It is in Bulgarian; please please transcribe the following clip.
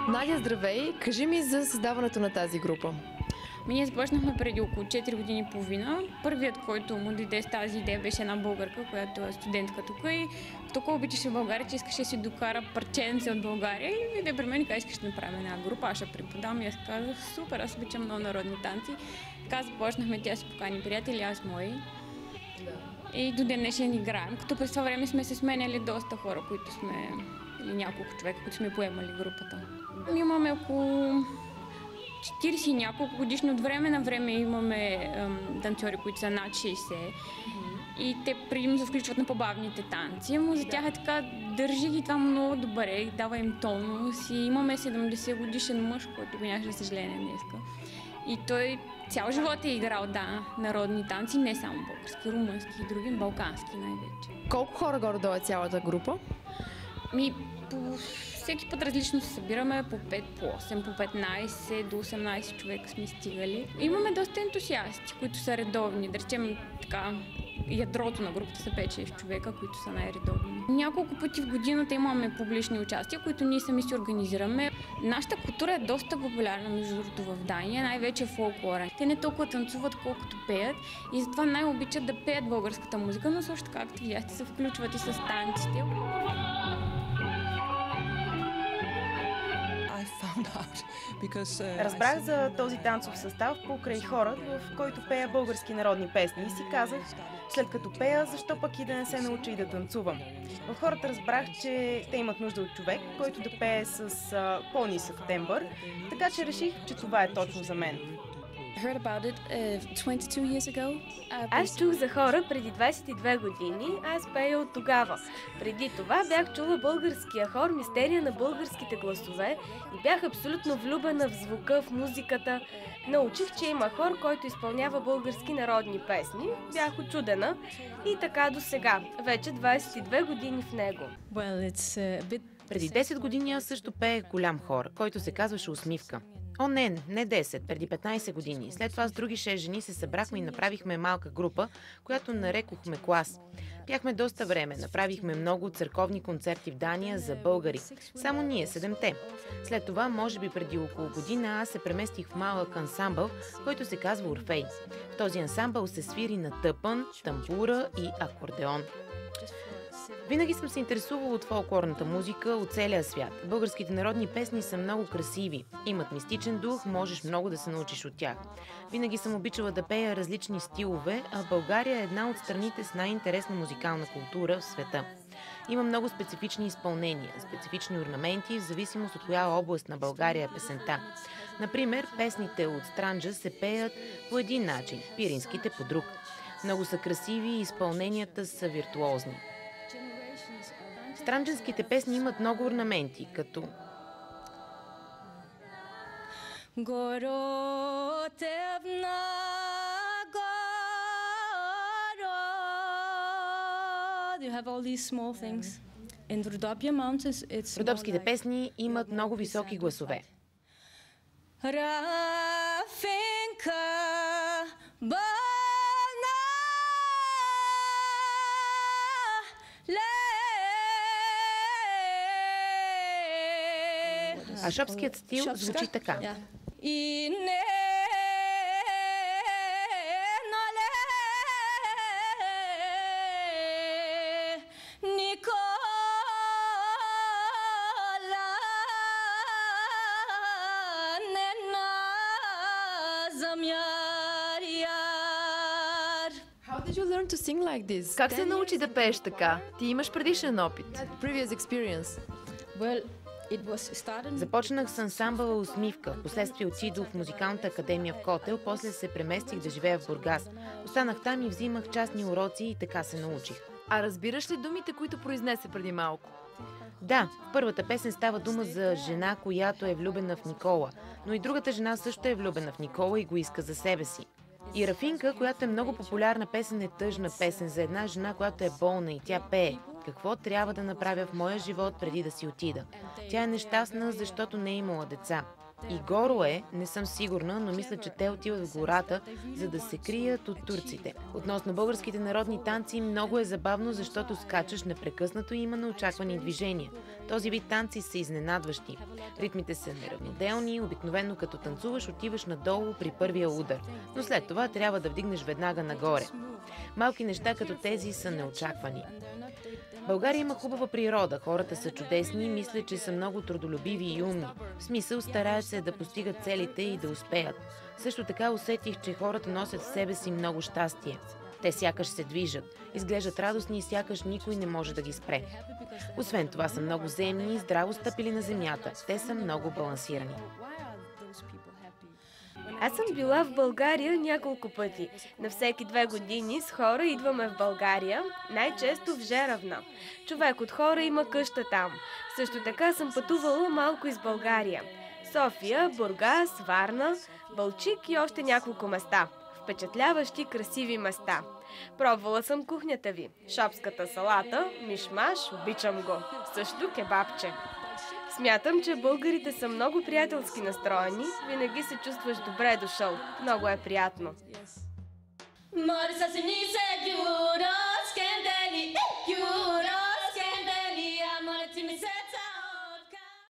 Надя, здравей! Кажи ми за създаването на тази група. Ние започнахме преди около 4 години и половина. Първият, който му дойде с тази идея, беше една българка, която е студентка тук и толкова обичаше България, че искаше да си докара парченце от България и дойде при мен и каза, искаш да направим една група, аз ще преподам и аз казах, супер, аз обичам много народни танци. Така започнахме, тя си покани приятели, аз мои. И до ден днешен играем, като през това време сме се сменяли доста хора, които сме, или няколко човека, които сме поемали групата. Имаме около 40 и няколко годишни, от време на време имаме танцори, които са над 60 и те предимно се включват на по-бавните танци, но за тях е така, държи ги това много добре, дава им тонус и имаме 70 годишен мъж, който го нямаше, за съжаление, днеска. И той цял живот е играл, народни танци, не само български, румънски и други, балкански най-вече. Колко хора горе-долу е цялата група? Всеки път различно се събираме по 5, по 8, по 15 до 18 човека сме стигали. Имаме доста ентусиасти, които са редовни. Да речем така, ядрото на групата са 5-6 човека, които са най-редовни. Няколко пъти в годината имаме публични участия, които ние сами си организираме. Нашата култура е доста популярна между другото в Дания, най-вече фолклора. Те не толкова танцуват, колкото пеят и затова най-обичат да пеят българската музика, но също така, както видяхте, се включват и с танците. Разбрах за този танцов състав покрай хора, в който пея български народни песни и си казах, след като пея, защо пък и да не се науча и да танцувам. В хората разбрах, че те имат нужда от човек, който да пее с по-нисък тембър, така че реших, че това е точно за мен. Аз чух за хора преди 22 години, аз пея от тогава. Преди това бях чула българския хор Мистерия на българските гласове и бях абсолютно влюбена в звука, в музиката. Научих, че има хор, който изпълнява български народни песни. Бях учудена и така до сега. Вече 22 години в него. Преди 10 години аз също пеех голям хор, който се казваше Усмивка. О, не 10, преди 15 години. След това с други 6 жени се събрахме и направихме малка група, която нарекохме Клас. Пяхме доста време, направихме много църковни концерти в Дания за българи. Само ние, 7-те. След това, може би преди около година, аз се преместих в малък ансамбъл, който се казва Орфей. В този ансамбъл се свири на тъпан, тамбура и акордеон. Винаги съм се интересувала от фолклорната музика от целия свят. Българските народни песни са много красиви, имат мистичен дух, можеш много да се научиш от тях. Винаги съм обичала да пея различни стилове, а България е една от страните с най-интересна музикална култура в света. Има много специфични изпълнения, специфични орнаменти, в зависимост от коя област на България е песента. Например, песните от Странджа се пеят по един начин, пиринските по друг. Много са красиви и изпълненията са виртуозни. Странджанските песни имат много орнаменти, като Родопските песни имат много високи гласове. А шопският стил звучи така. Как се научи да пееш така? Ти имаш предишен опит. Previous experience. Започнах с ансамбъла Усмивка, последствие отидох в музикалната академия в Котел, после се преместих да живея в Бургас. Останах там и взимах частни уроци и така се научих. А разбираш ли думите, които произнесе преди малко? Да, в първата песен става дума за жена, която е влюбена в Никола, но и другата жена също е влюбена в Никола и го иска за себе си. И Рафинка, която е много популярна песен, е тъжна песен за една жена, която е болна и тя пее. Какво трябва да направя в моя живот преди да си отида? Тя е нещастна, защото не е имала деца. И горо е, не съм сигурна, но мисля, че те отиват в гората, за да се крият от турците. Относно българските народни танци, много е забавно, защото скачаш непрекъснато и има неочаквани движения. Този вид танци са изненадващи. Ритмите са неравноделни, обикновено като танцуваш отиваш надолу при първия удар, но след това трябва да вдигнеш веднага нагоре. Малки неща като тези са неочаквани. България има хубава природа, хората са чудесни и мисля, че са много трудолюбиви и умни. В смисъл, стараят се да постигат целите и да успеят. Също така усетих, че хората носят в себе си много щастие. Те сякаш се движат, изглеждат радостни и сякаш никой не може да ги спре. Освен това са много земни и здраво стъпили на земята. Те са много балансирани. Аз съм била в България няколко пъти. На всеки 2 години с хора идваме в България, най-често в Жеравна. Човек от хора има къща там. Също така съм пътувала малко из България. София, Бургас, Варна, Балчик и още няколко места. Впечатляващи, красиви места. Пробвала съм кухнята ви. Шопската салата, мишмаш, обичам го. Също кебабче. Смятам, че българите са много приятелски настроени. Винаги се чувстваш добре дошъл. Много е приятно.